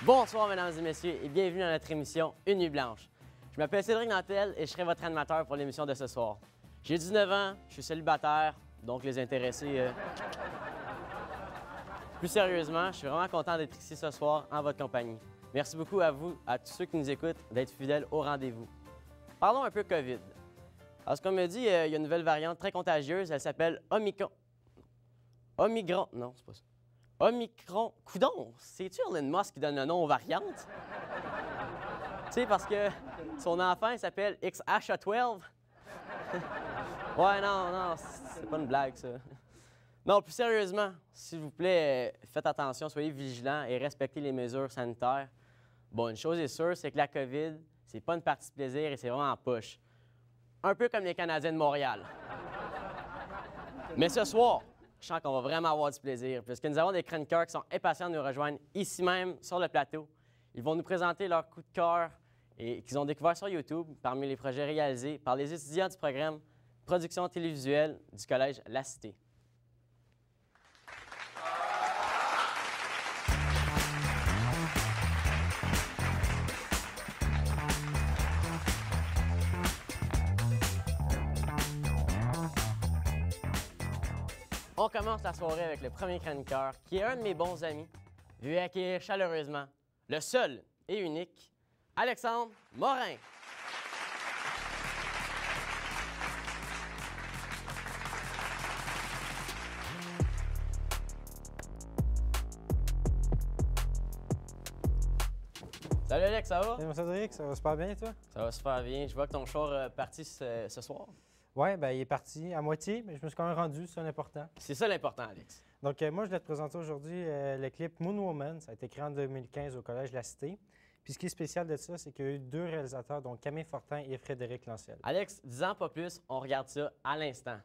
Bonsoir, mesdames et messieurs, et bienvenue dans notre émission Une nuit blanche. Je m'appelle Cédric Nantel et je serai votre animateur pour l'émission de ce soir. J'ai 19 ans, je suis célibataire, donc les intéressés... Plus sérieusement, je suis vraiment content d'être ici ce soir en votre compagnie. Merci beaucoup à vous, à tous ceux qui nous écoutent, d'être fidèles au rendez-vous. Parlons un peu COVID. Alors, ce qu'on me dit, il y a une nouvelle variante très contagieuse, elle s'appelle Omicron. Omicron, non, c'est pas ça. Omicron, coudon, c'est-tu Elon Musk qui donne le nom aux variantes? Tu sais, parce que son enfant, il s'appelle XH12. Ouais, non, c'est pas une blague, ça. Non, plus sérieusement, s'il vous plaît, faites attention, soyez vigilants et respectez les mesures sanitaires. Bon, une chose est sûre, c'est que la COVID, c'est pas une partie de plaisir et c'est vraiment en poche. Un peu comme les Canadiens de Montréal. Mais ce soir, je sens qu'on va vraiment avoir du plaisir, puisque nous avons des chroniqueurs qui sont impatients de nous rejoindre ici même, sur le plateau. Ils vont nous présenter leur coup de cœur et qu'ils ont découvert sur YouTube parmi les projets réalisés par les étudiants du programme Production télévisuelle du Collège La Cité. On commence la soirée avec le premier chroniqueur, qui est un de mes bons amis. Veuillez accueillir chaleureusement le seul et unique Alexandre Morin. Salut Alex, ça va? Salut Cédric, ça va super bien et toi? Ça va super bien. Je vois que ton char est parti ce soir. Oui, bien, il est parti à moitié, mais je me suis quand même rendu, c'est l'important. C'est ça l'important, Alex. Donc, moi, je vais te présenter aujourd'hui le clip Moon Woman. Ça a été créé en 2015 au Collège La Cité. Puis ce qui est spécial de ça, c'est qu'il y a eu deux réalisateurs, donc Camille Fortin et Frédéric Lanciel. Alex, disant pas plus, on regarde ça à l'instant.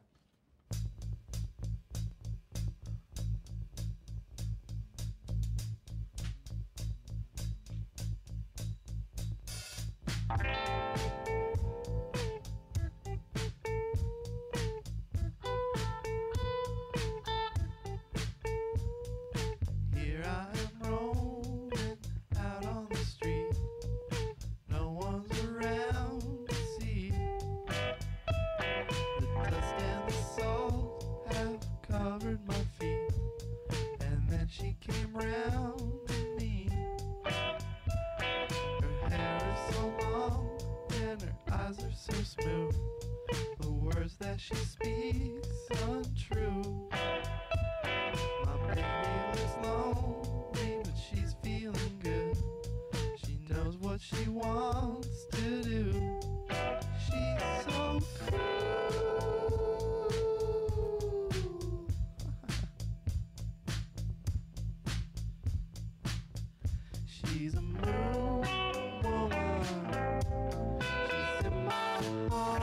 Here I am roaming out on the street. No one's around to see. The dust and the salt have covered my feet. And then she came round to me. Her hair is so long and her eyes are so smooth. The words that she speaks untrue. My baby looks lonely, but she's feeling good. She knows what she wants to do. She's so cool. She's a moon woman. She's in my heart.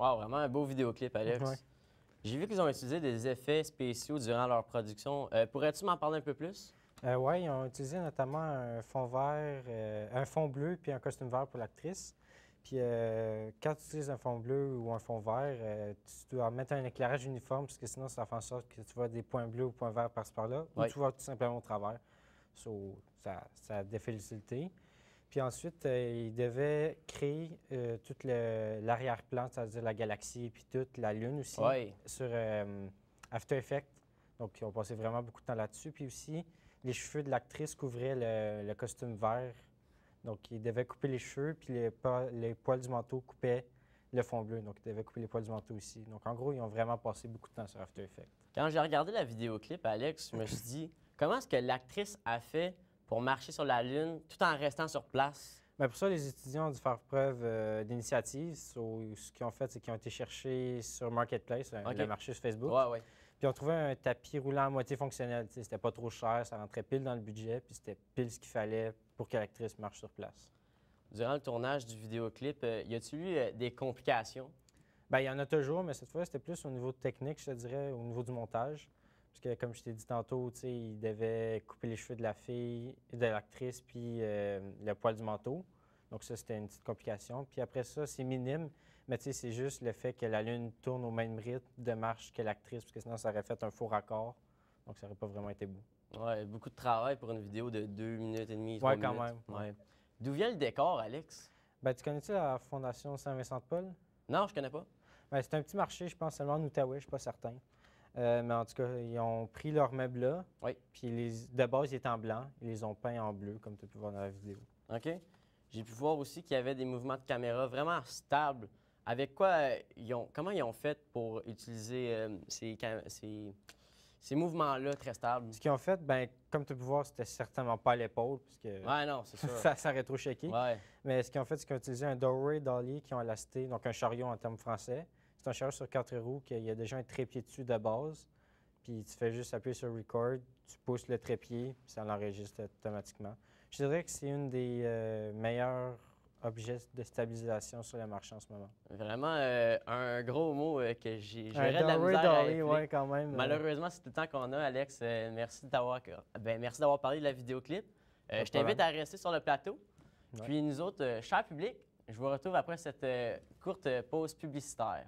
Wow, vraiment un beau vidéoclip, Alex. Ouais. J'ai vu qu'ils ont utilisé des effets spéciaux durant leur production. Pourrais-tu m'en parler un peu plus? Oui, ils ont utilisé notamment un fond vert, un fond bleu puis un costume vert pour l'actrice. Puis quand tu utilises un fond bleu ou un fond vert, tu dois mettre un éclairage uniforme parce que sinon ça fait en sorte que tu vois des points bleus ou points verts par-ci par-là ou Oui. tu vois tout simplement au travers. So, ça défait l'utilité. Puis ensuite, ils devaient créer tout l'arrière-plan, c'est-à-dire la galaxie puis toute la Lune aussi Oui. sur After Effects. Donc, ils ont passé vraiment beaucoup de temps là-dessus. Puis aussi, les cheveux de l'actrice couvraient le costume vert. Donc, ils devaient couper les cheveux, puis les poils du manteau coupaient le fond bleu. Donc, ils devaient couper les poils du manteau aussi. Donc, en gros, ils ont vraiment passé beaucoup de temps sur After Effects. Quand j'ai regardé la vidéoclip, Alex, je me suis dit, comment est-ce que l'actrice a fait pour marcher sur la Lune tout en restant sur place? Mais pour ça, les étudiants ont dû faire preuve d'initiative. Ce qu'ils ont fait, c'est qu'ils ont été chercher sur Marketplace, OK. le marché sur Facebook. Ouais, ouais. Puis ils ont trouvé un tapis roulant à moitié fonctionnel. Tu sais, c'était pas trop cher, ça rentrait pile dans le budget, puis c'était pile ce qu'il fallait pour que l'actrice marche sur place. Durant le tournage du vidéoclip, y a-t-il eu des complications? Bien, il y en a toujours, mais cette fois, c'était plus au niveau technique, je te dirais, au niveau du montage. Parce que, comme je t'ai dit tantôt, tu sais, ils devaient couper les cheveux de la fille, de l'actrice, puis le poil du manteau. Donc ça, c'était une petite complication. Puis après ça, c'est minime, mais tu sais, c'est juste le fait que la Lune tourne au même rythme de marche que l'actrice, parce que sinon, ça aurait fait un faux raccord. Donc ça n'aurait pas vraiment été beau. Ouais, beaucoup de travail pour une vidéo de 2 minutes et demie, 3 Ouais, minutes. quand même. Ouais. D'où vient le décor, Alex? Ben, tu connais-tu la Fondation Saint-Vincent-de-Paul? Non, je connais pas. Ben, c'est un petit marché, je pense, seulement en Outaouais, je suis pas certain. Mais en tout cas, ils ont pris leurs meubles là, Oui. puis de base, ils étaient en blanc, ils les ont peints en bleu, comme tu peux voir dans la vidéo. OK. J'ai pu voir aussi qu'il y avait des mouvements de caméra vraiment stables. Avec quoi comment ils ont fait pour utiliser ces mouvements-là très stables? Ce qu'ils ont fait, ben, comme tu peux voir, c'était certainement pas à l'épaule, parce que Ouais, non, c'est sûr. ça aurait trop shaké. Ouais. Mais ce qu'ils ont fait, c'est qu'ils ont utilisé un doorway dolly qui ont élasté, donc un chariot en termes français. C'est un chariot sur 4 roues, qu'il y a déjà un trépied dessus de base. Puis tu fais juste appuyer sur record, tu pousses le trépied, puis ça l'enregistre automatiquement. Je dirais que c'est une des meilleurs objets de stabilisation sur le marché en ce moment. Vraiment un gros mot que j'aurais Un de la doorway misère à dolly, appeler. ouais, quand même. Malheureusement, c'est tout le temps qu'on a, Alex. Merci d'avoir parlé de la vidéoclip. Pas de Je t'invite problème. à rester sur le plateau. Ouais. Puis nous autres, cher public, je vous retrouve après cette courte pause publicitaire.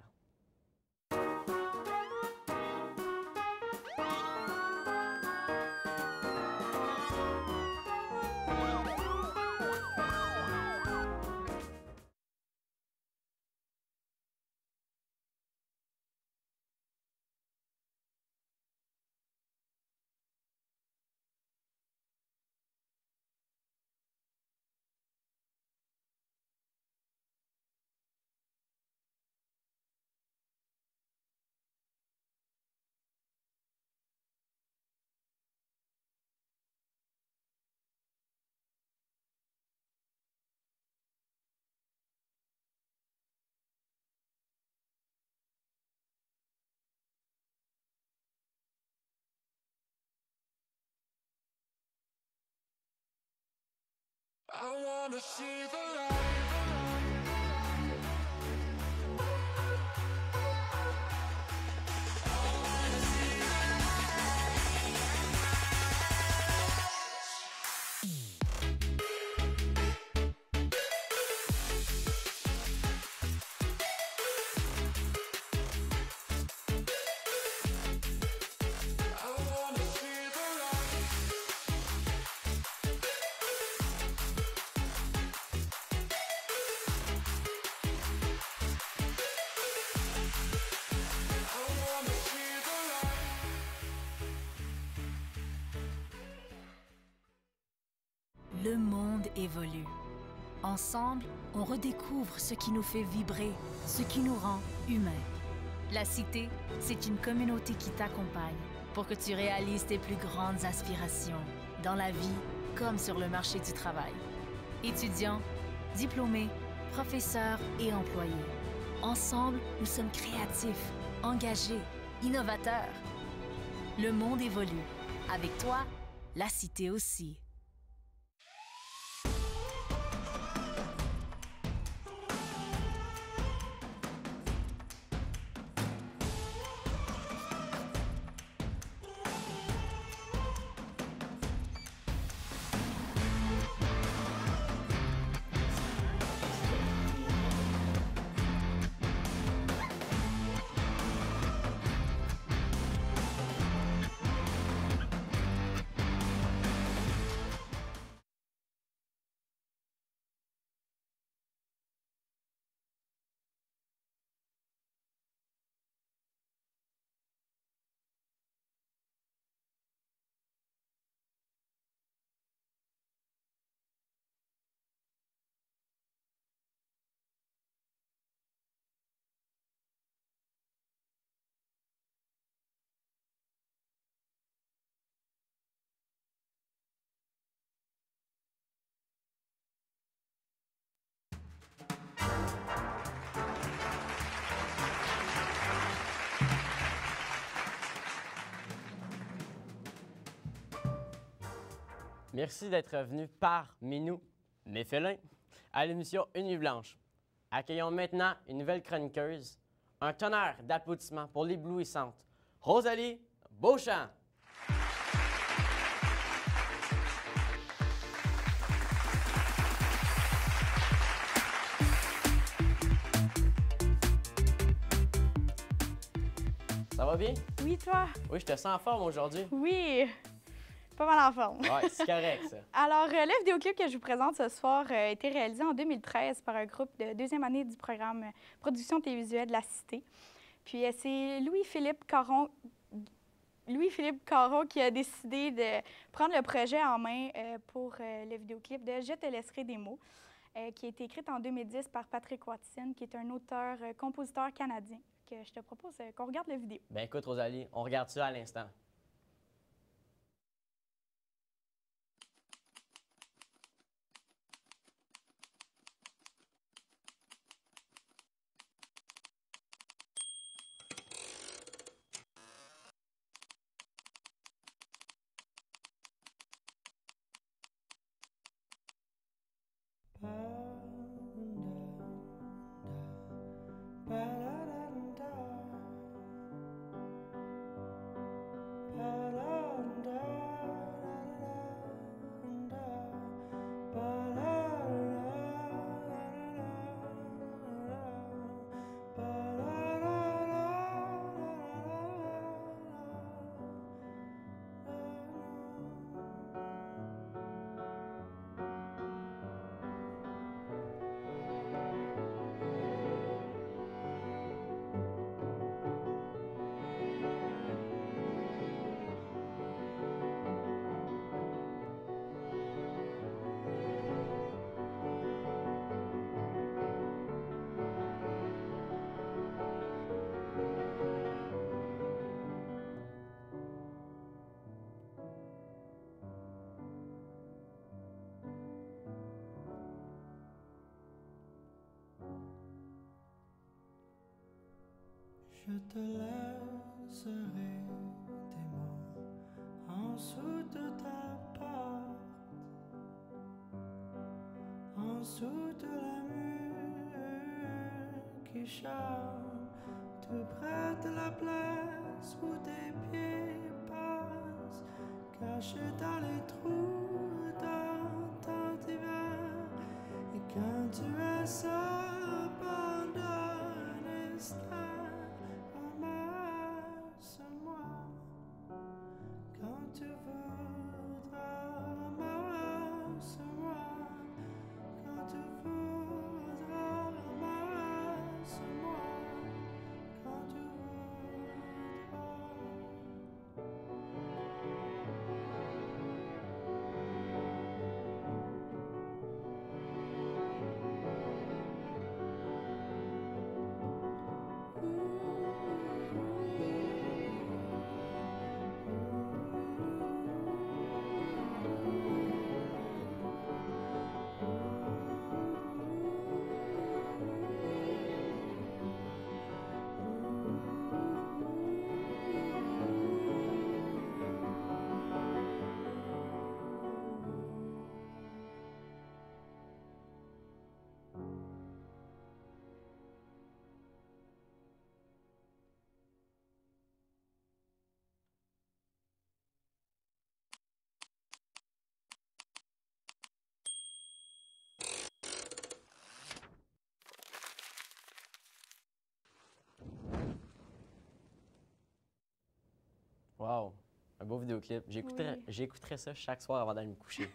I wanna see the light. I wanna see the light. I wanna see the light. Le monde évolue. Ensemble, on redécouvre ce qui nous fait vibrer, ce qui nous rend humains. La Cité, c'est une communauté qui t'accompagne pour que tu réalises tes plus grandes aspirations, dans la vie comme sur le marché du travail. Étudiants, diplômés, professeurs et employés. Ensemble, nous sommes créatifs, engagés, innovateurs. Le monde évolue. Avec toi, la Cité aussi. Merci d'être venu parmi nous, mes félins, à l'émission Une nuit blanche. Accueillons maintenant une nouvelle chroniqueuse. Un tonnerre d'applaudissements pour l'éblouissante Rosalie Beauchamp. Ça va bien? Oui, toi? Oui, je te sens en forme aujourd'hui. Oui, pas mal en forme. Ouais, c'est correct, ça. Alors, le vidéoclip que je vous présente ce soir a été réalisé en 2013 par un groupe de deuxième année du programme Production télévisuelle de la Cité. Puis, c'est Louis-Philippe Caron qui a décidé de prendre le projet en main pour le vidéoclip de Je te laisserai des mots, qui a été écrite en 2010 par Patrick Watson, qui est un auteur-compositeur canadien. Que je te propose qu'on regarde la vidéo. Ben écoute, Rosalie, on regarde ça à l'instant. Je te laisserai des mots en dessous de ta porte, en dessous de la mur qui chante, tout près de la place où tes pieds passent, cachés dans les trous dans ton hiver. Et quand tu es seul pendant un instant, quand tu voudras, ramasse-moi. Quand tu voudras, ramasse-moi. Quand tu voudras. Wow, un beau vidéoclip. J'écouterais ça chaque soir avant d'aller me coucher.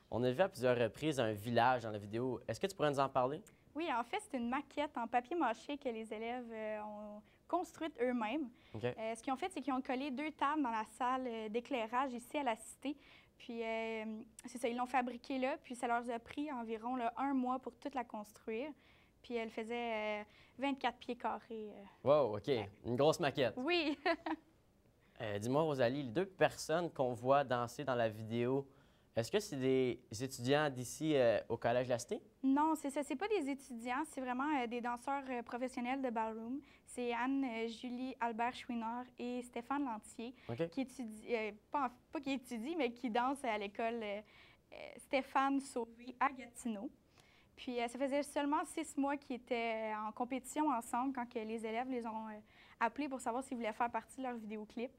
On a vu à plusieurs reprises un village dans la vidéo. Est-ce que tu pourrais nous en parler? Oui, en fait, c'est une maquette en papier mâché que les élèves ont construite eux-mêmes. OK. Ce qu'ils ont fait, c'est qu'ils ont collé 2 tables dans la salle d'éclairage ici à la Cité. Puis, c'est ça, ils l'ont fabriquée là. Puis, ça leur a pris environ 1 mois pour toute la construire. Puis, elle faisait 24 pieds carrés. Wow, OK. Une grosse maquette. Oui! Dis-moi, Rosalie, les 2 personnes qu'on voit danser dans la vidéo, Est-ce que c'est des étudiants d'ici au Collège La Cité? Non, c'est ça. C'est pas des étudiants, c'est vraiment des danseurs professionnels de ballroom. C'est Anne-Julie Albert Chouinard et Stéphane Lantier OK. qui étudient, pas qui étudient, mais qui dansent à l'école Stéphane Sauvé à Gatineau. Puis ça faisait seulement 6 mois qu'ils étaient en compétition ensemble quand que les élèves les ont appelés pour savoir s'ils voulaient faire partie de leur vidéoclip.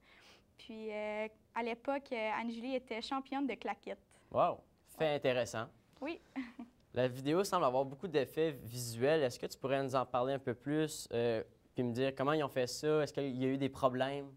Puis à l'époque, Anne-Julie était championne de claquettes. Wow! Fait intéressant. Oui. La vidéo semble avoir beaucoup d'effets visuels. Est-ce que tu pourrais nous en parler un peu plus puis me dire comment ils ont fait ça? Est-ce qu'il y a eu des problèmes?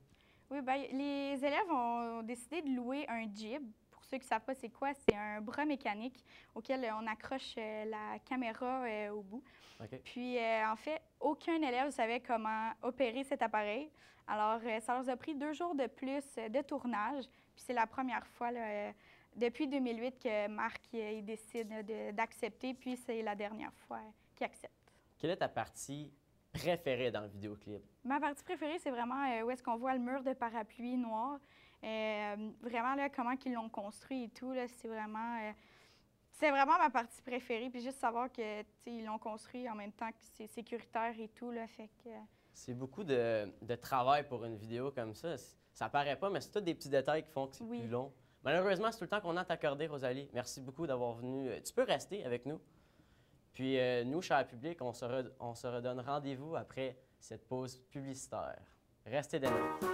Oui, bien, les élèves ont décidé de louer un jib. Pour ceux qui ne savent pas c'est quoi, c'est un bras mécanique auquel on accroche la caméra au bout. OK. Puis, en fait, aucun élève ne savait comment opérer cet appareil. Alors, ça leur a pris 2 jours de plus de tournage. Puis, c'est la première fois là, depuis 2008 que Marc il décide d'accepter. Puis, c'est la dernière fois qu'il accepte. Quelle est ta partie préférée dans le vidéoclip? Ma partie préférée, c'est vraiment où est-ce qu'on voit le mur de parapluie noir. Vraiment, là, comment ils l'ont construit et tout, là, c'est vraiment ma partie préférée. Puis juste savoir que, ils l'ont construit en même temps que c'est sécuritaire et tout, là, fait que... C'est beaucoup de travail pour une vidéo comme ça. Ça paraît pas, mais c'est tous des petits détails qui font que c'est Oui. plus long. Malheureusement, c'est tout le temps qu'on a à t'accorder, Rosalie. Merci beaucoup d'avoir venu. Tu peux rester avec nous. Puis nous, cher public, on se redonne rendez-vous après cette pause publicitaire. Restez des nôtres.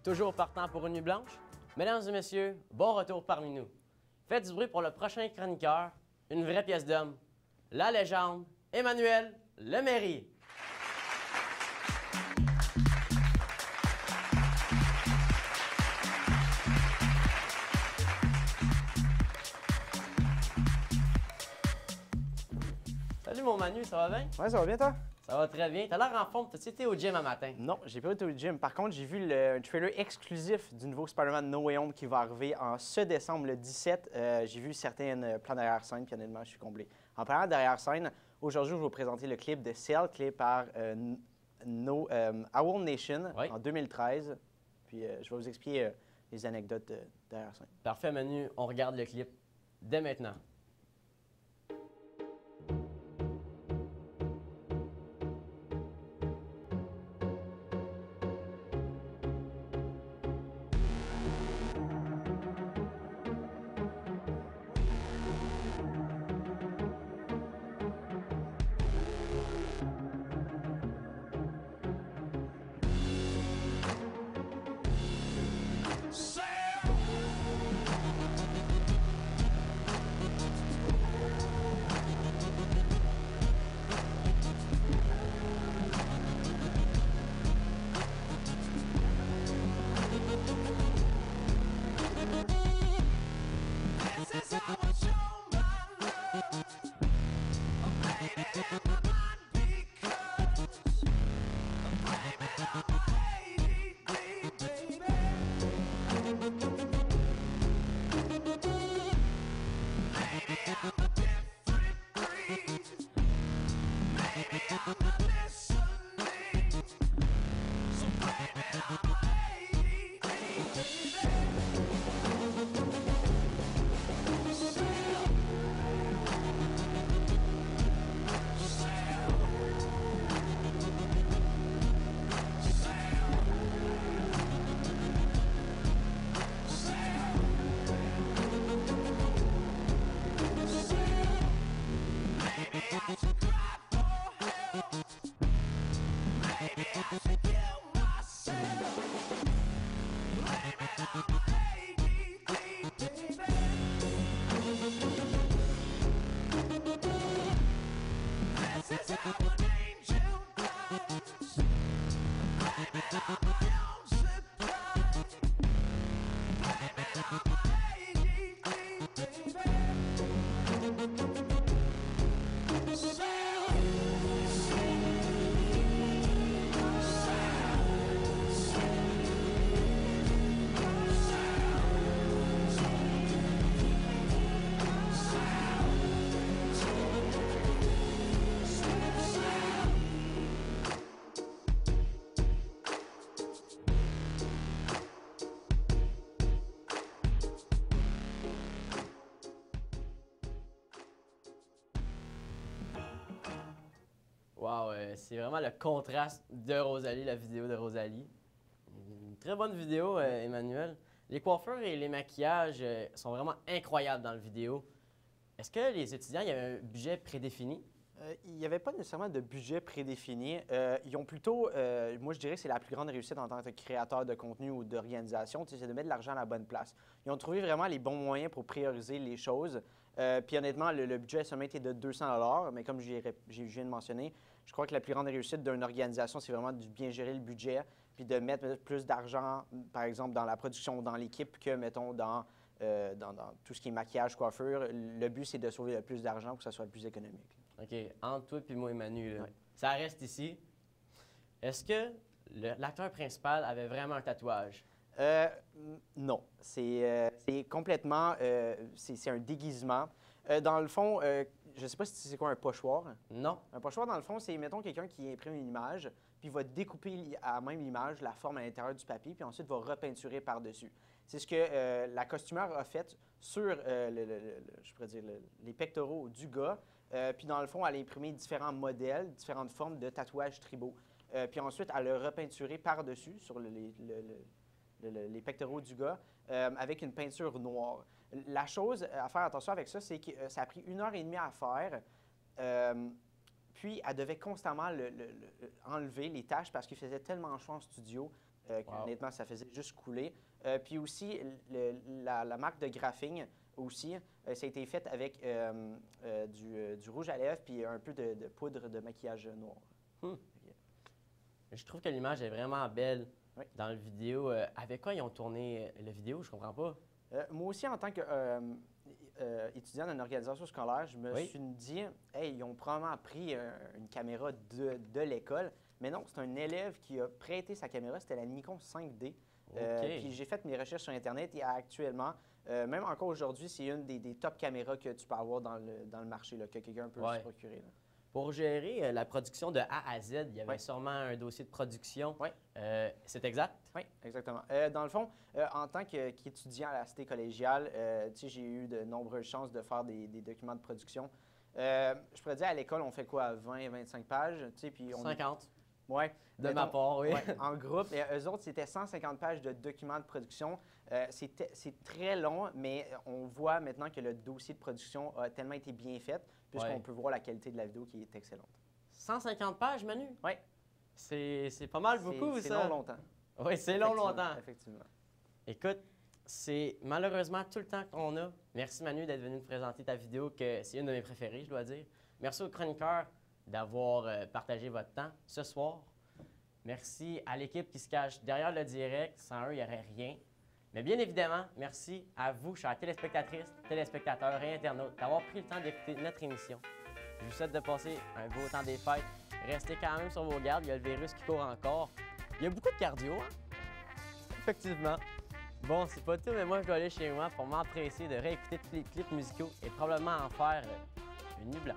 toujours partant pour une nuit blanche? Mesdames et messieurs, bon retour parmi nous. Faites du bruit pour le prochain chroniqueur, une vraie pièce d'homme, la légende, Emmanuel Lemairie. Salut mon Manu, ça va bien? Ouais, ça va bien, toi? Ça va très bien. T'as l'air en forme. T'as-tu été au gym un matin? Non, j'ai pas été au gym. Par contre, j'ai vu un trailer exclusif du nouveau Spider-Man No Way Home qui va arriver en ce décembre, le 17. J'ai vu certains plans d'arrière-scène, puis honnêtement, je suis comblé. En parlant d'arrière-scène, aujourd'hui, je vais vous présenter le clip de Cell, clip par Owl Nation Oui. en 2013. Puis je vais vous expliquer les anecdotes d'arrière-scène. Parfait, Manu. On regarde le clip dès maintenant. Wow, c'est vraiment le contraste de Rosalie, la vidéo de Rosalie. Une très bonne vidéo, Emmanuel. Les coiffeurs et les maquillages sont vraiment incroyables dans la vidéo. Est-ce que les étudiants, il y avait un budget prédéfini? Il n'y avait pas nécessairement de budget prédéfini. Ils ont plutôt, moi je dirais que c'est la plus grande réussite en tant que créateur de contenu ou d'organisation, c'est de mettre l'argent à la bonne place. Ils ont trouvé vraiment les bons moyens pour prioriser les choses. Puis honnêtement, le budget a seulement été de 200 $, mais comme je viens de mentionner, je crois que la plus grande réussite d'une organisation, c'est vraiment de bien gérer le budget, puis de mettre plus d'argent, par exemple, dans la production, dans l'équipe, que, mettons, dans tout ce qui est maquillage, coiffure. Le but, c'est de sauver le plus d'argent pour que ça soit le plus économique. OK. Entre toi et moi, Emmanuel, Ouais. ça reste ici. Est-ce que l'acteur principal avait vraiment un tatouage? Non. C'est complètement... c'est un déguisement. Dans le fond, je ne sais pas si c'est quoi un pochoir. Non. Un pochoir, dans le fond, c'est, mettons, quelqu'un qui imprime une image, puis va découper à même l'image, la forme à l'intérieur du papier, puis ensuite va repeinturer par-dessus. C'est ce que la costumeur a fait sur, je pourrais dire, les pectoraux du gars. Puis dans le fond, elle a imprimé différents modèles, différentes formes de tatouages tribaux. Puis ensuite, elle a repeinturé par-dessus sur les pectoraux du gars avec une peinture noire. La chose à faire attention avec ça, c'est que ça a pris 1h30 à faire. Puis, elle devait constamment enlever les taches parce qu'il faisait tellement chaud en studio. Wow. Honnêtement, ça faisait juste couler. Puis aussi, la marque de graphing aussi, ça a été fait avec du rouge à lèvres puis un peu de poudre de maquillage noir. Je trouve que l'image est vraiment belle Oui. dans la vidéo. Avec quoi ils ont tourné la vidéo? Je comprends pas. Moi aussi, en tant que étudiant dans une organisation scolaire, je me Oui. suis dit, hey, ils ont probablement pris une caméra de l'école. Mais non, c'est un élève qui a prêté sa caméra, c'était la Nikon 5D. Puis j'ai fait mes recherches sur Internet et actuellement, même encore aujourd'hui, c'est une des top caméras que tu peux avoir dans le marché, là, que quelqu'un peut Ouais. se procurer. Là. Pour gérer la production de A à Z, il y avait Oui. sûrement un dossier de production. Oui. C'est exact? Oui, exactement. Dans le fond, en tant qu'étudiant à la cité collégiale, tu sais, j'ai eu de nombreuses chances de faire des documents de production. Je pourrais dire, à l'école, on fait quoi, 20-25 pages, tu sais, puis on... 50, Ouais. de Mettons- ma part, oui. Ouais, en groupe. Et eux autres, c'était 150 pages de documents de production. C'est très long, mais on voit maintenant que le dossier de production a tellement été bien fait, puisqu'on Ouais. peut voir la qualité de la vidéo qui est excellente. 150 pages, Manu? Oui. C'est pas mal beaucoup, C'est ça. long, longtemps. Oui, c'est long, Effectivement, longtemps. Effectivement. Écoute, c'est malheureusement tout le temps qu'on a. Merci Manu d'être venu nous présenter ta vidéo, que c'est une de mes préférées, je dois dire. Merci aux chroniqueurs d'avoir partagé votre temps ce soir. Merci à l'équipe qui se cache derrière le direct. Sans eux, il n'y aurait rien. Mais bien évidemment, merci à vous, chers téléspectatrices, téléspectateurs et internautes, d'avoir pris le temps d'écouter notre émission. Je vous souhaite de passer un beau temps des fêtes. Restez quand même sur vos gardes, il y a le virus qui court encore. Il y a beaucoup de cardio, hein? Effectivement. Bon, c'est pas tout, mais moi, je dois aller chez moi pour m'empresser de réécouter tous les clips musicaux et probablement en faire une nuit blanche.